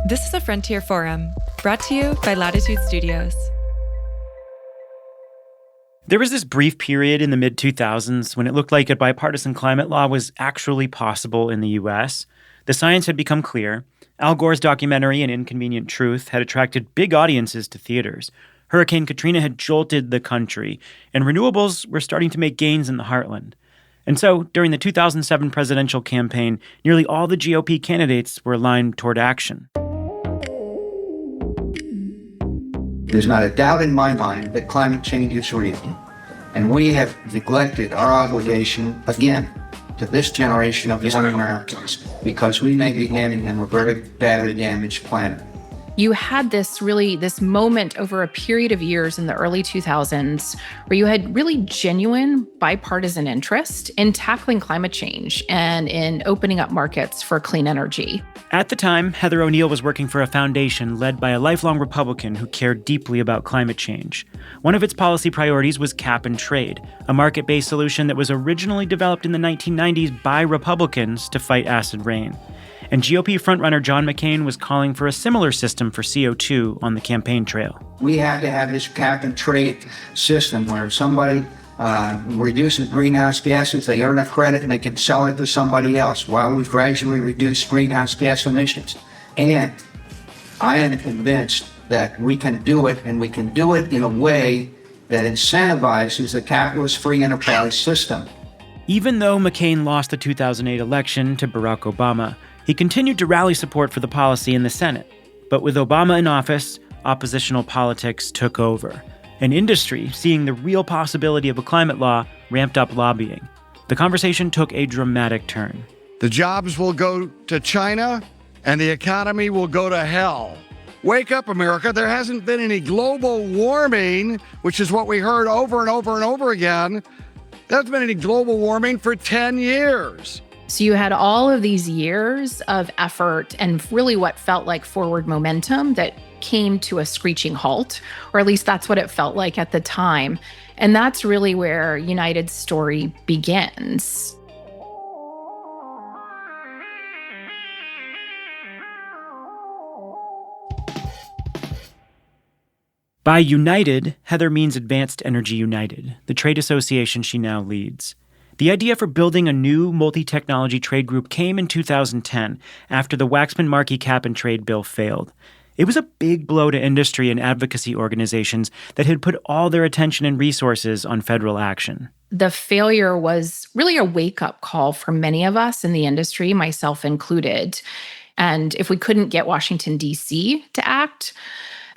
This is a Frontier Forum, brought to you by Latitude Studios. There was this brief period in the mid-2000s when it looked like a bipartisan climate law was actually possible in the U.S. The science had become clear. Al Gore's documentary, An Inconvenient Truth, had attracted big audiences to theaters. Hurricane Katrina had jolted the country, and renewables were starting to make gains in the heartland. And so, during the 2007 presidential campaign, nearly all the GOP candidates were aligned toward action. There's not a doubt in my mind that climate change is real, and we have neglected our obligation, again, to this generation of young Americans, because we may be handing them a very badly damaged planet. You had this moment over a period of years in the early 2000s where you had really genuine bipartisan interest in tackling climate change and in opening up markets for clean energy. At the time, Heather O'Neill was working for a foundation led by a lifelong Republican who cared deeply about climate change. One of its policy priorities was cap and trade, a market-based solution that was originally developed in the 1990s by Republicans to fight acid rain. And GOP frontrunner John McCain was calling for a similar system for CO2 on the campaign trail. We have to have this cap and trade system where somebody reduces greenhouse gases, they earn a credit, and they can sell it to somebody else while we gradually reduce greenhouse gas emissions. And I am convinced that we can do it, and we can do it in a way that incentivizes a capitalist free enterprise system. Even though McCain lost the 2008 election to Barack Obama, he continued to rally support for the policy in the Senate. But with Obama in office, oppositional politics took over. And industry, seeing the real possibility of a climate law, ramped up lobbying. The conversation took a dramatic turn. The jobs will go to China, and the economy will go to hell. Wake up, America. There hasn't been any global warming, which is what we heard over and over and over again. There hasn't been any global warming for 10 years. So you had all of these years of effort and really what felt like forward momentum that came to a screeching halt, or at least that's what it felt like at the time. And that's really where United's story begins. By United, Heather means Advanced Energy United, the trade association she now leads. The idea for building a new multi-technology trade group came in 2010 after the Waxman-Markey cap and trade bill failed. It was a big blow to industry and advocacy organizations that had put all their attention and resources on federal action. The failure was really a wake-up call for many of us in the industry, myself included. And if we couldn't get Washington, D.C. to act,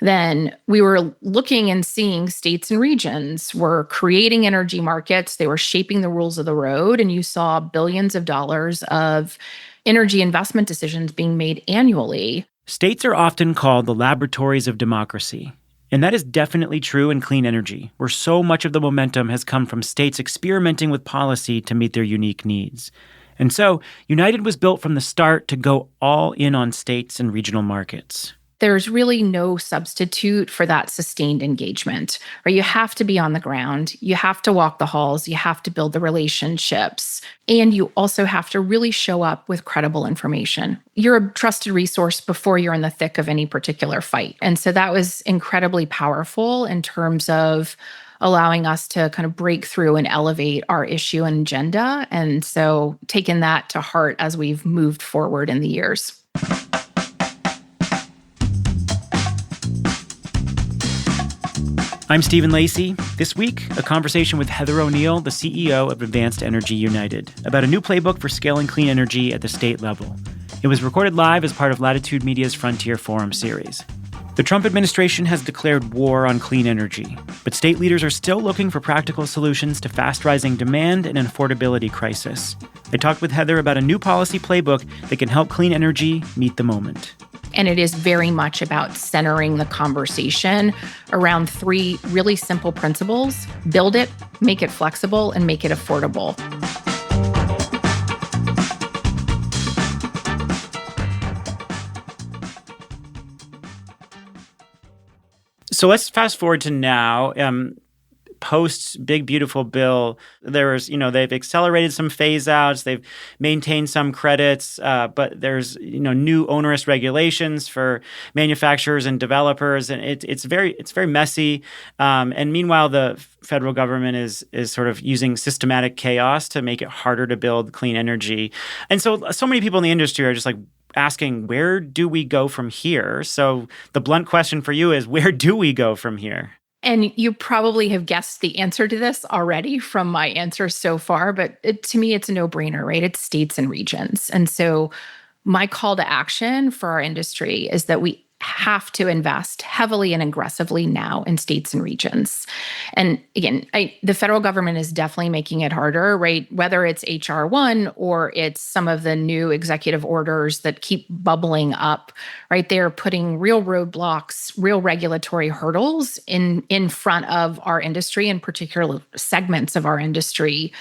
then we were looking and seeing states and regions were creating energy markets. They were shaping the rules of the road. And you saw billions of dollars of energy investment decisions being made annually. States are often called the laboratories of democracy. And that is definitely true in clean energy, where so much of the momentum has come from states experimenting with policy to meet their unique needs. And so, United was built from the start to go all in on states and regional markets. There's really no substitute for that sustained engagement, or you have to be on the ground, you have to walk the halls, you have to build the relationships, and you also have to really show up with credible information. You're a trusted resource before you're in the thick of any particular fight. And so that was incredibly powerful in terms of allowing us to kind of break through and elevate our issue and agenda. And so taking that to heart as we've moved forward in the years. I'm Stephen Lacey. This week, a conversation with Heather O'Neill, the CEO of Advanced Energy United, about a new playbook for scaling clean energy at the state level. It was recorded live as part of Latitude Media's Frontier Forum series. The Trump administration has declared war on clean energy, but state leaders are still looking for practical solutions to fast-rising demand and an affordability crisis. I talked with Heather about a new policy playbook that can help clean energy meet the moment. And it is very much about centering the conversation around three really simple principles: build it, make it flexible, and make it affordable. So let's fast forward to now. post Big Beautiful Bill, they've accelerated some phase outs, they've maintained some credits, but there's new onerous regulations for manufacturers and developers, and it's very messy. And meanwhile, the federal government is sort of using systematic chaos to make it harder to build clean energy. And so many people in the industry are just like asking, where do we go from here? So the blunt question for you is, where do we go from here? And you probably have guessed the answer to this already from my answer so far, but to me, it's a no-brainer, right? It's states and regions. And so my call to action for our industry is that we have to invest heavily and aggressively now in states and regions. And again, the federal government is definitely making it harder, right? Whether it's HR 1 or it's some of the new executive orders that keep bubbling up, right? They're putting real roadblocks, real regulatory hurdles in front of our industry, in particular segments of our industry.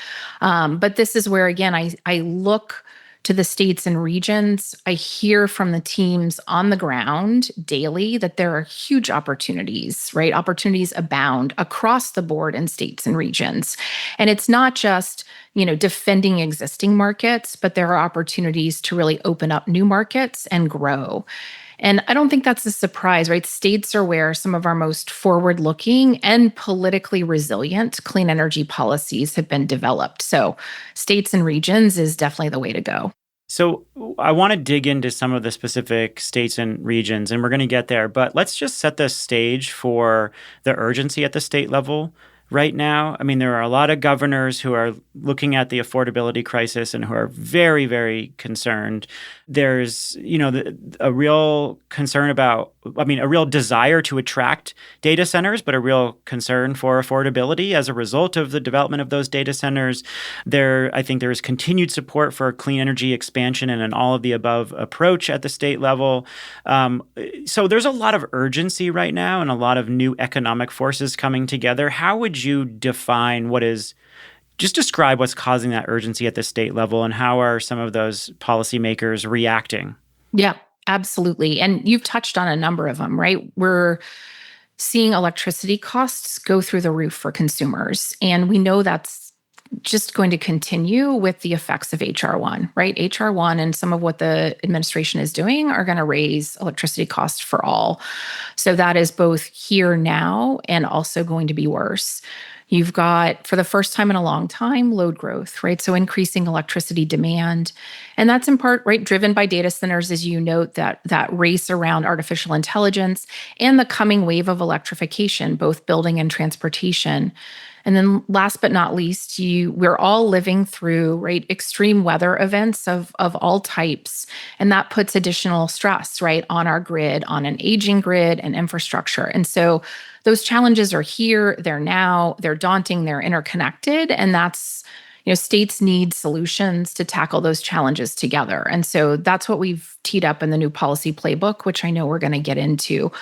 But this is where, again, I look to the states and regions. I hear from the teams on the ground daily that there are huge opportunities, right? Opportunities abound across the board in states and regions. And it's not just, defending existing markets, but there are opportunities to really open up new markets and grow. And I don't think that's a surprise, right? States are where some of our most forward-looking and politically resilient clean energy policies have been developed. So states and regions is definitely the way to go. So I want to dig into some of the specific states and regions, and we're going to get there. But let's just set the stage for the urgency at the state level right now. I mean, there are a lot of governors who are looking at the affordability crisis and who are very, very concerned. There's, a real concern a real desire to attract data centers, but a real concern for affordability as a result of the development of those data centers. I think there is continued support for clean energy expansion and an all-of-the-above approach at the state level. So there's a lot of urgency right now and a lot of new economic forces coming together. How would you define just describe what's causing that urgency at the state level, and how are some of those policymakers reacting? Yeah, absolutely. And you've touched on a number of them, right? We're seeing electricity costs go through the roof for consumers. And we know that's just going to continue with the effects of HR 1, right? HR 1 and some of what the administration is doing are going to raise electricity costs for all. So that is both here now and also going to be worse. You've got, for the first time in a long time, load growth, right? So increasing electricity demand. And that's in part, right, driven by data centers, as you note, that race around artificial intelligence and the coming wave of electrification, both building and transportation. And then last but not least, we're all living through, right, extreme weather events of all types. And that puts additional stress, right, on our grid, on an aging grid and infrastructure. And so those challenges are here, they're now, they're daunting, they're interconnected. And that's, states need solutions to tackle those challenges together. And so that's what we've teed up in the new policy playbook, which I know we're going to get into.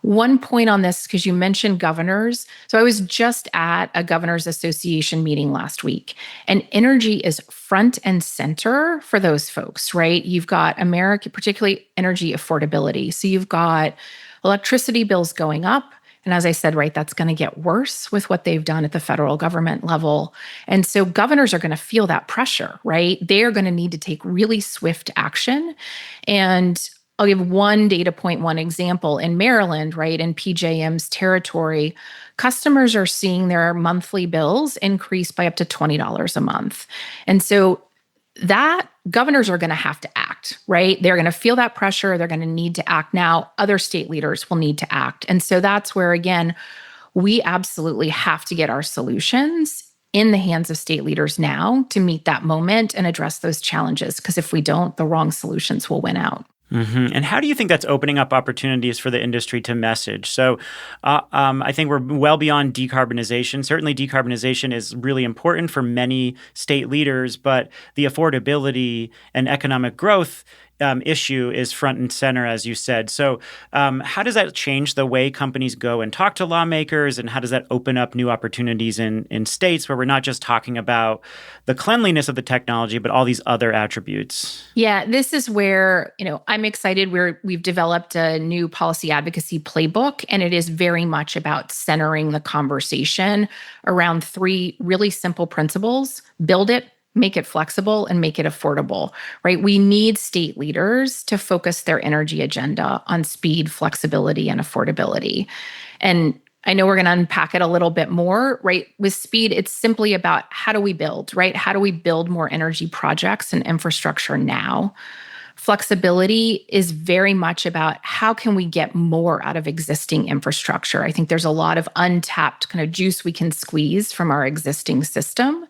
One point on this, because you mentioned governors. So I was just at a governors association meeting last week, and energy is front and center for those folks, right? You've got America, particularly energy affordability. So you've got electricity bills going up. And as I said, right, that's going to get worse with what they've done at the federal government level. And so governors are going to feel that pressure, right? They're going to need to take really swift action. And I'll give one data point, one example. In Maryland, right, in PJM's territory, customers are seeing their monthly bills increase by up to $20 a month. And so that governors are going to have to act, right? They're going to feel that pressure. They're going to need to act now. Other state leaders will need to act. And so that's where, again, we absolutely have to get our solutions in the hands of state leaders now to meet that moment and address those challenges. Because if we don't, the wrong solutions will win out. Mm-hmm. And how do you think that's opening up opportunities for the industry to message? So I think we're well beyond decarbonization. Certainly decarbonization is really important for many state leaders, but the affordability and economic growth issue is front and center, as you said. So how does that change the way companies go and talk to lawmakers? And how does that open up new opportunities in states where we're not just talking about the cleanliness of the technology, but all these other attributes? Yeah, this is where, I'm excited. We've developed a new policy advocacy playbook, and it is very much about centering the conversation around three really simple principles: build it, make it flexible, and make it affordable, right? We need state leaders to focus their energy agenda on speed, flexibility, and affordability. And I know we're going to unpack it a little bit more, right? With speed, it's simply about how do we build, right? How do we build more energy projects and infrastructure now? Flexibility is very much about how can we get more out of existing infrastructure. I think there's a lot of untapped kind of juice we can squeeze from our existing system.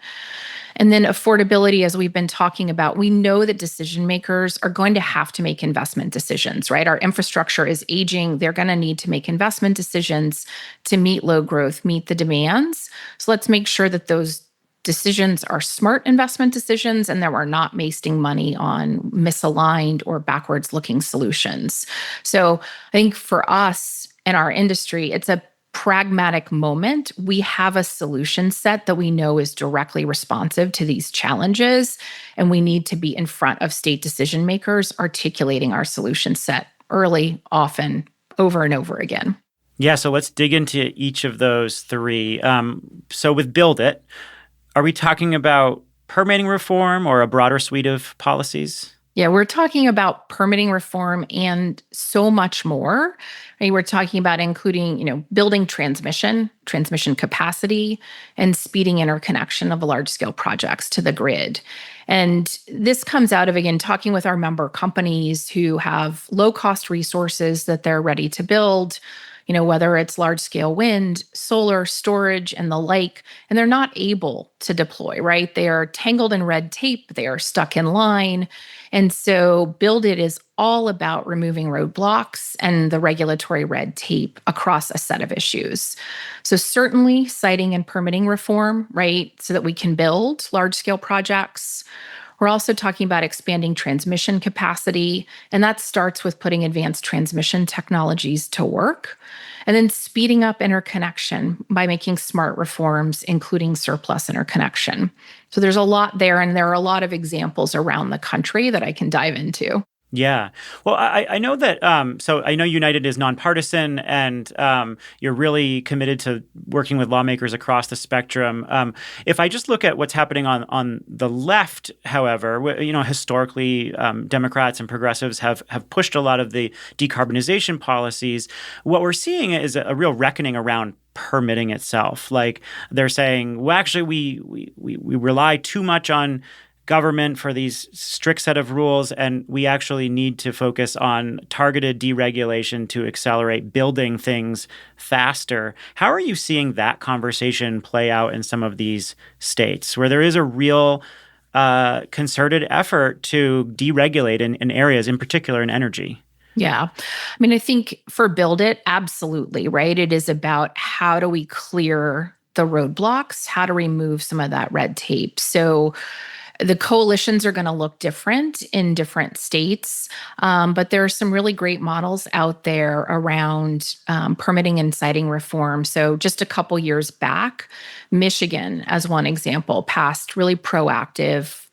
And then affordability, as we've been talking about, we know that decision makers are going to have to make investment decisions, right? Our infrastructure is aging. They're going to need to make investment decisions to meet load growth, meet the demands. So let's make sure that those decisions are smart investment decisions and that we're not wasting money on misaligned or backwards looking solutions. So I think for us and our industry, it's a pragmatic moment. We have a solution set that we know is directly responsive to these challenges, and we need to be in front of state decision makers articulating our solution set early, often, over and over again. Yeah, so let's dig into each of those three. So with Build It, are we talking about permitting reform or a broader suite of policies? Yeah, we're talking about permitting reform and so much more. Right? We're talking about including, building transmission capacity, and speeding interconnection of large-scale projects to the grid. And this comes out of, again, talking with our member companies who have low-cost resources that they're ready to build, whether it's large-scale wind, solar, storage, and the like, and they're not able to deploy, right? They are tangled in red tape. They are stuck in line. And so Build It is all about removing roadblocks and the regulatory red tape across a set of issues. So certainly siting and permitting reform, right? So that we can build large-scale projects. We're also talking about expanding transmission capacity, and that starts with putting advanced transmission technologies to work, and then speeding up interconnection by making smart reforms, including surplus interconnection. So there's a lot there, and there are a lot of examples around the country that I can dive into. Yeah. Well, I know that, so I know United is nonpartisan, and you're really committed to working with lawmakers across the spectrum. If I just look at what's happening on the left, however, historically, Democrats and progressives have pushed a lot of the decarbonization policies. What we're seeing is a real reckoning around permitting itself. Like they're saying, well, actually, we rely too much on government for these strict set of rules, and we actually need to focus on targeted deregulation to accelerate building things faster. How are you seeing that conversation play out in some of these states where there is a real concerted effort to deregulate in areas, in particular in energy? Yeah. I think for Build It, absolutely, right? It is about how do we clear the roadblocks, how to remove some of that red tape. So the coalitions are going to look different in different states, but there are some really great models out there around permitting and siting reform. So just a couple years back, Michigan, as one example, passed really proactive,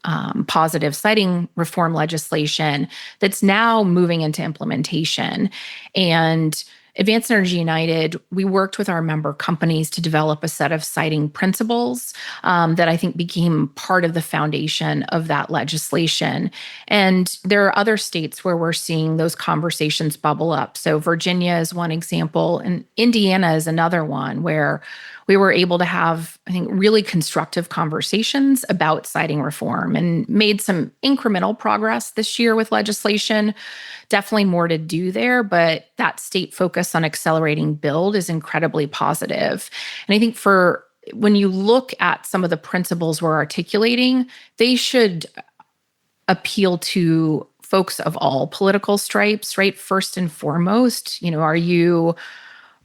positive siting reform legislation that's now moving into implementation. And Advanced Energy United, we worked with our member companies to develop a set of siting principles that I think became part of the foundation of that legislation. And there are other states where we're seeing those conversations bubble up. So Virginia is one example, and Indiana is another one where we were able to have, I think, really constructive conversations about siting reform and made some incremental progress this year with legislation. Definitely more to do there, but that state focus on accelerating build is incredibly positive. And I think when you look at some of the principles we're articulating, they should appeal to folks of all political stripes, right? First and foremost, are you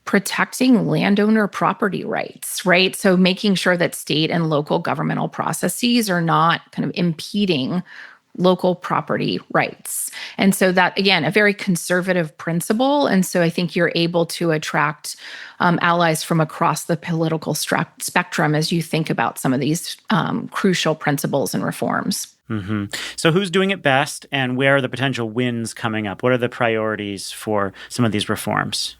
protecting landowner property rights, right? So making sure that state and local governmental processes are not kind of impeding local property rights. And so that, again, a very conservative principle. And so I think you're able to attract allies from across the political spectrum as you think about some of these crucial principles and reforms. Mm-hmm. So who's doing it best, and where are the potential wins coming up? What are the priorities for some of these reforms?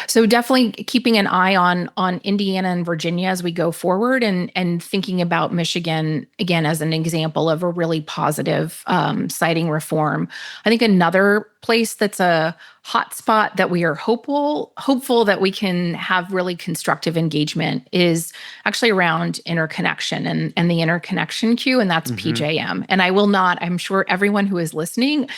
So definitely keeping an eye on Indiana and Virginia as we go forward, and thinking about Michigan, again, as an example of a really positive siting reform. I think another place that's a hot spot that we are hopeful that we can have really constructive engagement is actually around interconnection and the interconnection queue, and that's PJM. And I'm sure everyone who is listening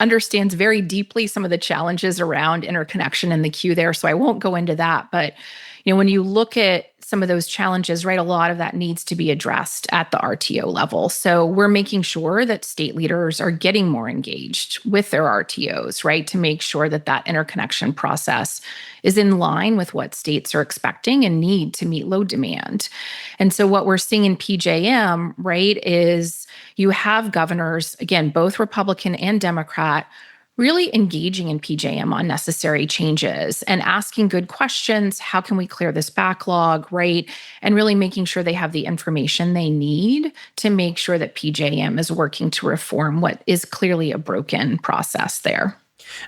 understands very deeply some of the challenges around interconnection and the queue there. So I won't go into that. But when you look at some of those challenges, right, a lot of that needs to be addressed at the RTO level. So we're making sure that state leaders are getting more engaged with their RTOs, right, to make sure that that interconnection process is in line with what states are expecting and need to meet load demand. And so what we're seeing in PJM, right, is you have governors, again, both Republican and Democrat, really engaging in PJM on necessary changes and asking good questions. How can we clear this backlog, right? And really making sure they have the information they need to make sure that PJM is working to reform what is clearly a broken process there.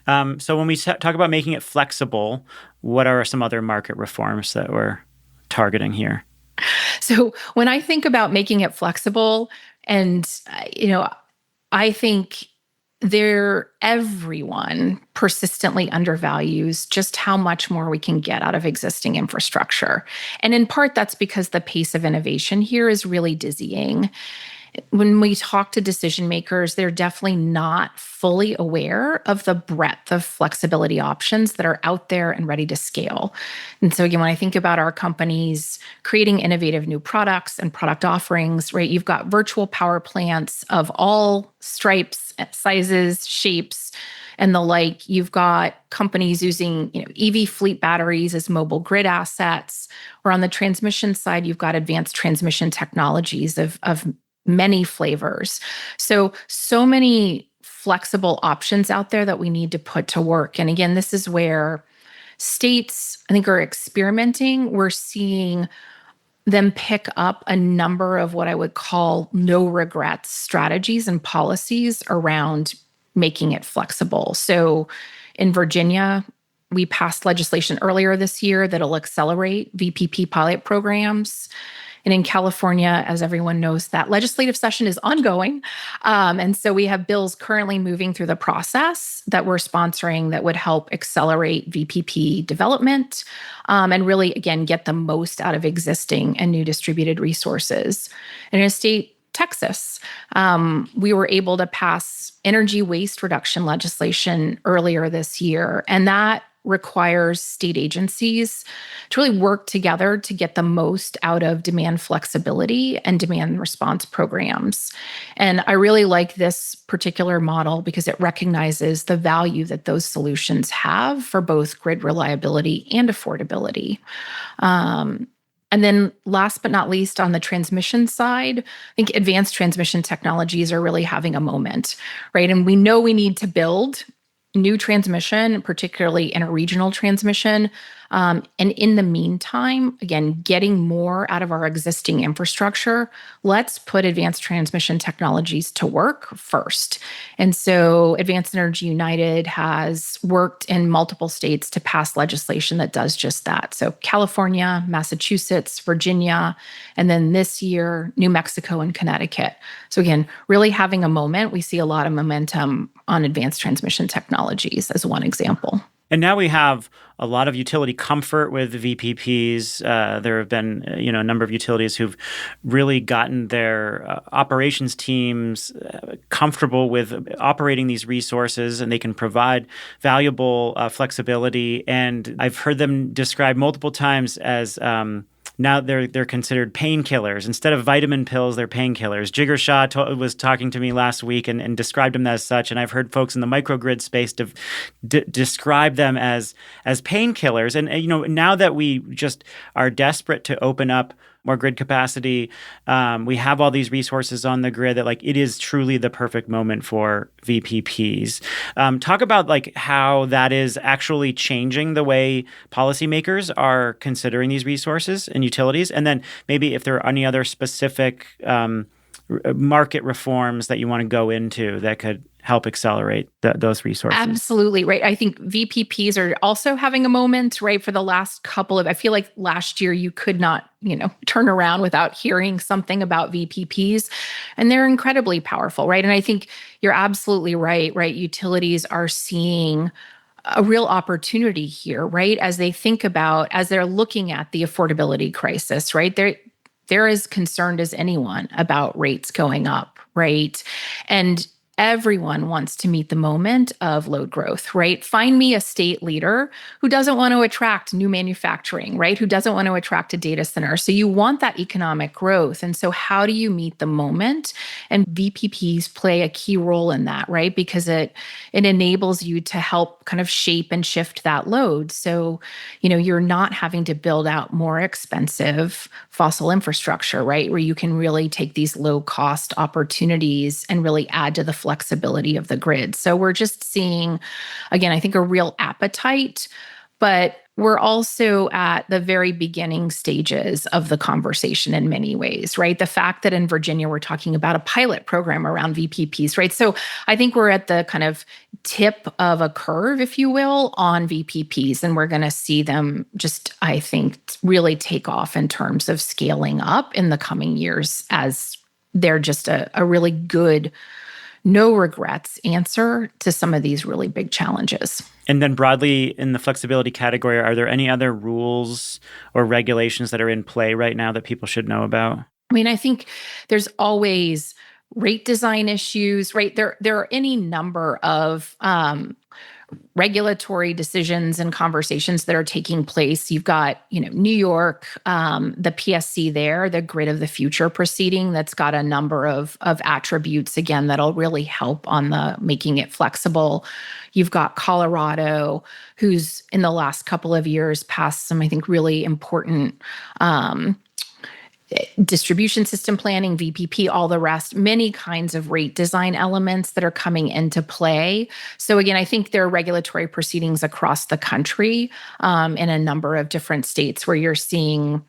So when we talk about making it flexible, what are some other market reforms that we're targeting here? So when I think about making it flexible, and I think everyone persistently undervalues just how much more we can get out of existing infrastructure. And in part, that's because the pace of innovation here is really dizzying. When we talk to decision makers, they're definitely not fully aware of the breadth of flexibility options that are out there and ready to scale. And so again, when I think about our companies creating innovative new products and product offerings, right, you've got virtual power plants of all stripes, sizes, shapes, and the like. You've got companies using EV fleet batteries as mobile grid assets. Or on the transmission side, you've got advanced transmission technologies of many flavors. So many flexible options out there that we need to put to work. And again, this is where states, I think, are experimenting. We're seeing them pick up a number of what I would call no regrets strategies and policies around making it flexible. So in Virginia, we passed legislation earlier this year that'll accelerate VPP pilot programs. And in California, as everyone knows, that legislative session is ongoing. And so we have bills currently moving through the process that we're sponsoring that would help accelerate VPP development and really, again, get the most out of existing and new distributed resources. And in a state, Texas, we were able to pass energy waste reduction legislation earlier this year. And that requires state agencies to really work together to get the most out of demand flexibility and demand response programs. And I really like this particular model because it recognizes the value that those solutions have for both grid reliability and affordability. And then last but not least, on the transmission side, I think advanced transmission technologies are really having a moment, right? And we know we need to build new transmission, particularly interregional transmission. And in the meantime, again, getting more out of our existing infrastructure, let's put advanced transmission technologies to work first. And so Advanced Energy United has worked in multiple states to pass legislation that does just that. So California, Massachusetts, Virginia, and then this year, New Mexico and Connecticut. So again, really having a moment. We see a lot of momentum on advanced transmission technologies as one example. And now we have a lot of utility comfort with VPPs. There have been, a number of utilities who've really gotten their operations teams comfortable with operating these resources, and they can provide valuable flexibility. And I've heard them described multiple times as now they're considered painkillers. Instead of vitamin pills, they're painkillers. Jigar Shah was talking to me last week and described them as such. And I've heard folks in the microgrid space describe them as painkillers. And now that we just are desperate to open up more grid capacity. We have all these resources on the grid that like it is truly the perfect moment for VPPs. Talk about like how that is actually changing the way policymakers are considering these resources and utilities. And then maybe if there are any other specific market reforms that you want to go into that could help accelerate those resources. Absolutely, right. I think VPPs are also having a moment, right? For the last couple of, I feel like last year you could not, turn around without hearing something about VPPs, and they're incredibly powerful, right? And I think you're absolutely right? Utilities are seeing a real opportunity here, right? As they're looking at the affordability crisis, right? They're as concerned as anyone about rates going up, right? And everyone wants to meet the moment of load growth, right? Find me a state leader who doesn't want to attract new manufacturing, right? Who doesn't want to attract a data center. So you want that economic growth. And so how do you meet the moment? And VPPs play a key role in that, right? Because it enables you to help kind of shape and shift that load. So, you're not having to build out more expensive fossil infrastructure, right? Where you can really take these low cost opportunities and really add to the flexibility of the grid. So we're just seeing, again, I think a real appetite, but we're also at the very beginning stages of the conversation in many ways, right? The fact that in Virginia, we're talking about a pilot program around VPPs, right? So I think we're at the kind of tip of a curve, if you will, on VPPs, and we're going to see them just, I think, really take off in terms of scaling up in the coming years as they're just a really good, no regrets answer to some of these really big challenges. And then broadly in the flexibility category, are there any other rules or regulations that are in play right now that people should know about? I mean, I think there's always rate design issues, right? There are any number of regulatory decisions and conversations that are taking place. You've got, New York, the PSC there, the Grid of the Future proceeding that's got a number of attributes, again, that'll really help on the making it flexible. You've got Colorado, who's in the last couple of years passed some, I think, really important distribution system planning, VPP, all the rest, many kinds of rate design elements that are coming into play. So again, I think there are regulatory proceedings across the country in a number of different states where you're seeing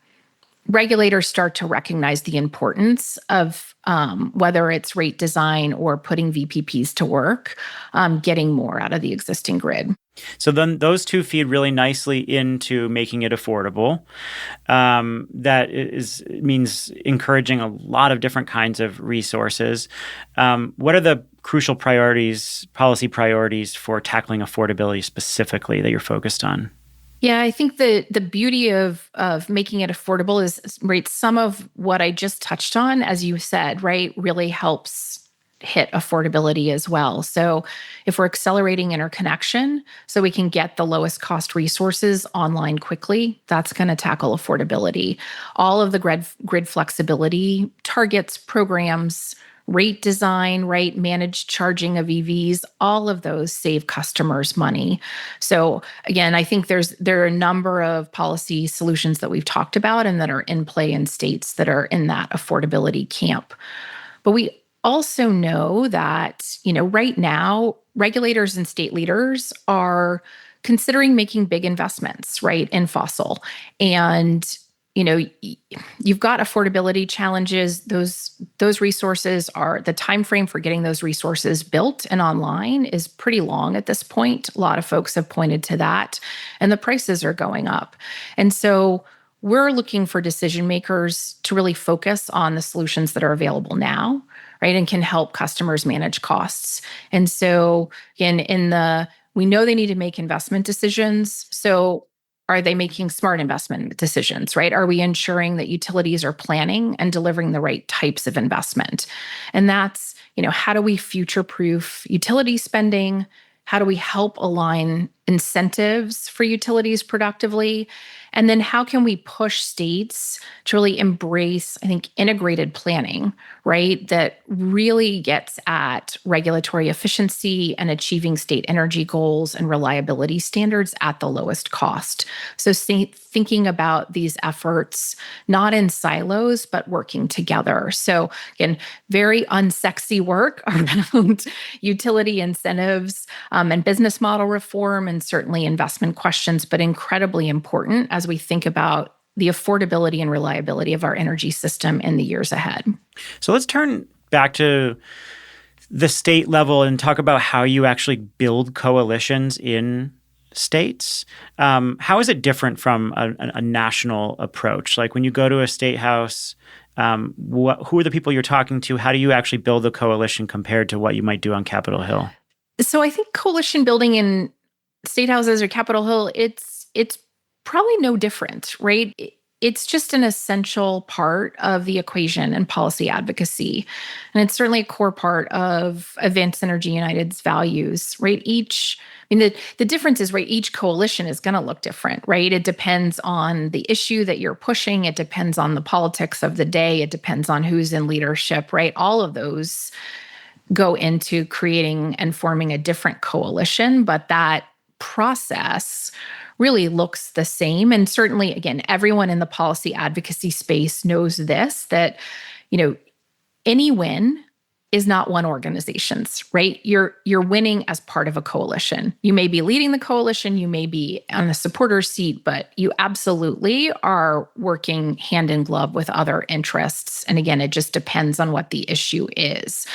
regulators start to recognize the importance of whether it's rate design or putting VPPs to work, getting more out of the existing grid. So then those two feed really nicely into making it affordable. That means encouraging a lot of different kinds of resources. What are the crucial policy priorities for tackling affordability specifically that you're focused on? Yeah, I think the beauty of making it affordable is, right, some of what I just touched on, as you said, right, really helps hit affordability as well. So if we're accelerating interconnection so we can get the lowest cost resources online quickly, that's going to tackle affordability. All of the grid flexibility targets, programs, rate design, right, managed charging of EVs, all of those save customers money. So again, I think there are a number of policy solutions that we've talked about and that are in play in states that are in that affordability camp. But we also know that, right now, regulators and state leaders are considering making big investments, right, in fossil. And, you've got affordability challenges. Those resources are, the time frame for getting those resources built and online is pretty long at this point. A lot of folks have pointed to that. And the prices are going up. And so we're looking for decision makers to really focus on the solutions that are available now, right, and can help customers manage costs. And so again, we know they need to make investment decisions. So are they making smart investment decisions, right? Are we ensuring that utilities are planning and delivering the right types of investment? And that's, how do we future-proof utility spending? How do we help align incentives for utilities productively? And then how can we push states to really embrace, I think, integrated planning, right? That really gets at regulatory efficiency and achieving state energy goals and reliability standards at the lowest cost. So thinking about these efforts, not in silos, but working together. So again, very unsexy work around utility incentives and business model reform and certainly investment questions, but incredibly important as we think about the affordability and reliability of our energy system in the years ahead. So let's turn back to the state level and talk about how you actually build coalitions in states. How is it different from a national approach? Like when you go to a state house, who are the people you're talking to? How do you actually build a coalition compared to what you might do on Capitol Hill? So I think coalition building in state houses or Capitol Hill, it's probably no different, right? It's just an essential part of the equation and policy advocacy. And it's certainly a core part of Advanced Energy United's values, right? The difference is, right, each coalition is going to look different, right? It depends on the issue that you're pushing. It depends on the politics of the day. It depends on who's in leadership, right? All of those go into creating and forming a different coalition, but that process really looks the same. And certainly, again, everyone in the policy advocacy space knows this, that, any win is not one organization's, right? You're winning as part of a coalition. You may be leading the coalition, you may be on the supporter seat, but you absolutely are working hand in glove with other interests. And again, it just depends on what the issue is.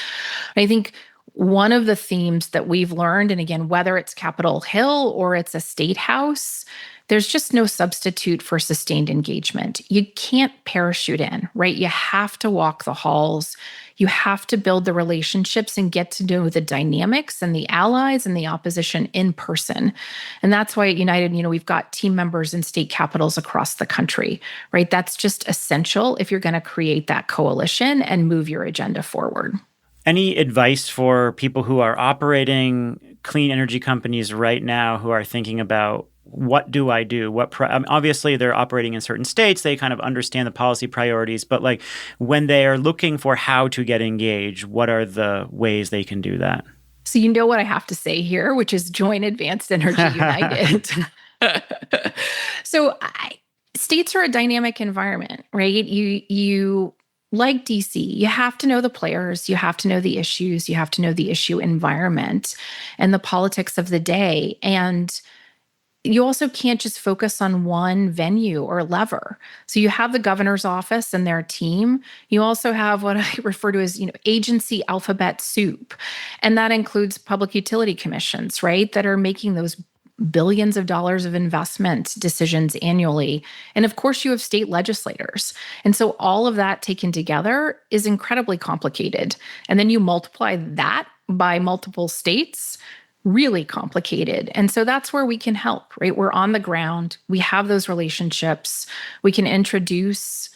I think one of the themes that we've learned, and again, whether it's Capitol Hill or it's a state house, there's just no substitute for sustained engagement. You can't parachute in, right? You have to walk the halls. You have to build the relationships and get to know the dynamics and the allies and the opposition in person. And that's why at United, we've got team members in state capitals across the country, right? That's just essential if you're going to create that coalition and move your agenda forward. Any advice for people who are operating clean energy companies right now who are thinking about, what do I do? Obviously, they're operating in certain states. They kind of understand the policy priorities. But like when they are looking for how to get engaged, what are the ways they can do that? So you know what I have to say here, which is join Advanced Energy United. States are a dynamic environment, right? You like DC, you have to know the players, you have to know the issues, you have to know the issue environment and the politics of the day. And you also can't just focus on one venue or lever. So you have the governor's office and their team. You also have what I refer to as, agency alphabet soup. And that includes public utility commissions, right, that are making those billions of dollars of investment decisions annually. And of course, you have state legislators. And so all of that taken together is incredibly complicated. And then you multiply that by multiple states, really complicated. And so that's where we can help, right? We're on the ground. We have those relationships. We can introduce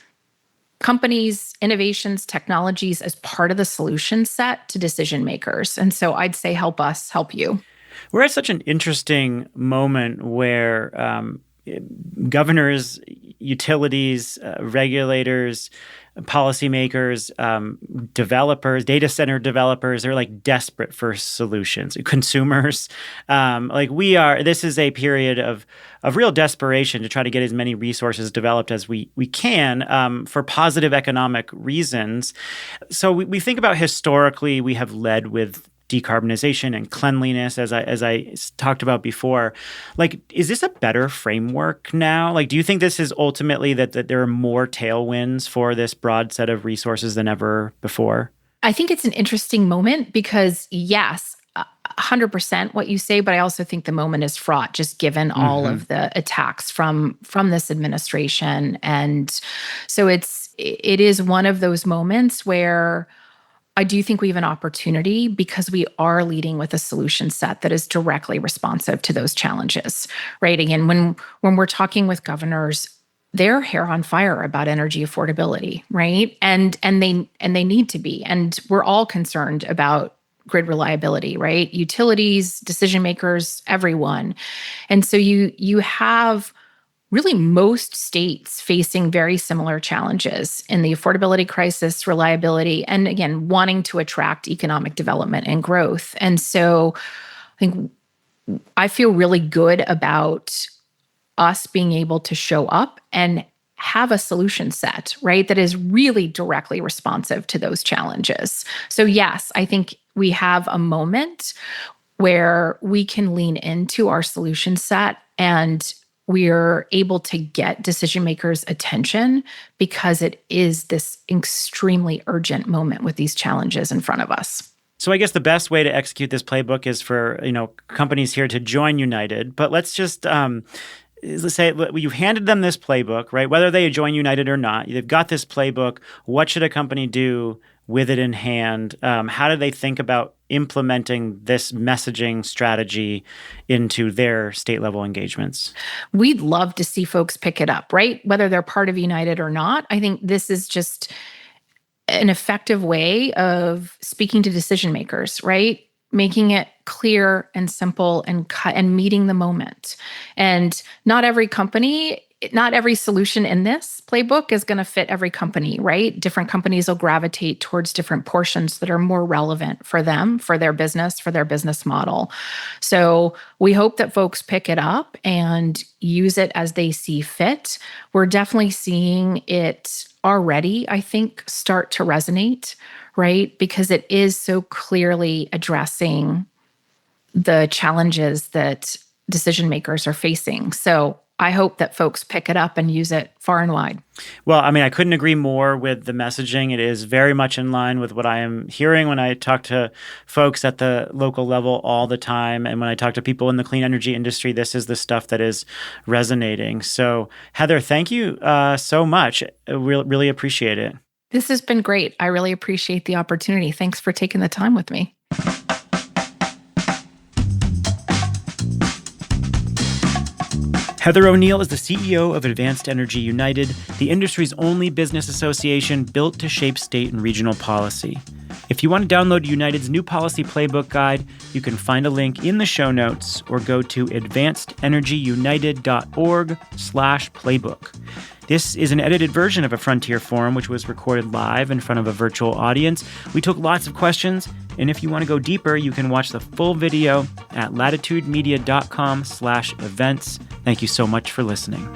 companies, innovations, technologies as part of the solution set to decision makers. And so I'd say help us help you. We're at such an interesting moment where governors, utilities, regulators, policymakers, developers, data center developers, they're like desperate for solutions. Consumers, this is a period of real desperation to try to get as many resources developed as we can for positive economic reasons. So we think about historically, we have led with decarbonization and cleanliness, as I talked about before. Like, is this a better framework now? Like, do you think this is ultimately that there are more tailwinds for this broad set of resources than ever before? I think it's an interesting moment because, yes, 100% what you say, but I also think the moment is fraught, just given all of the attacks from this administration. And so it is one of those moments where I do think we have an opportunity because we are leading with a solution set that is directly responsive to those challenges, right? Again, when we're talking with governors, they're hair on fire about energy affordability, right? And they need to be. And we're all concerned about grid reliability, right? Utilities, decision makers, everyone. And so you have really most states facing very similar challenges in the affordability crisis, reliability, and again, wanting to attract economic development and growth. And so I feel really good about us being able to show up and have a solution set, right, that is really directly responsive to those challenges. So yes, I think we have a moment where we can lean into our solution set and we're able to get decision makers' attention because it is this extremely urgent moment with these challenges in front of us. So I guess the best way to execute this playbook is for, companies here to join United. But let's just let's say you handed them this playbook, right? Whether they join United or not, they've got this playbook. What should a company do with it in hand? How do they think about implementing this messaging strategy into their state-level engagements? We'd love to see folks pick it up, right? Whether they're part of United or not. I think this is just an effective way of speaking to decision makers, right? Making it clear and simple and meeting the moment. And not every solution in this playbook is going to fit every company, right? Different companies will gravitate towards different portions that are more relevant for them, for their business model. So we hope that folks pick it up and use it as they see fit. We're definitely seeing it already, I think, start to resonate, right? Because it is so clearly addressing the challenges that decision makers are facing. So I hope that folks pick it up and use it far and wide. Well, I couldn't agree more with the messaging. It is very much in line with what I am hearing when I talk to folks at the local level all the time. And when I talk to people in the clean energy industry, this is the stuff that is resonating. So Heather, thank you so much. Really appreciate it. This has been great. I really appreciate the opportunity. Thanks for taking the time with me. Heather O'Neill is the CEO of Advanced Energy United, the industry's only business association built to shape state and regional policy. If you want to download United's new policy playbook guide, you can find a link in the show notes or go to advancedenergyunited.org/playbook. This is an edited version of a Frontier Forum, which was recorded live in front of a virtual audience. We took lots of questions, and if you want to go deeper, you can watch the full video at latitudemedia.com/events. Thank you so much for listening.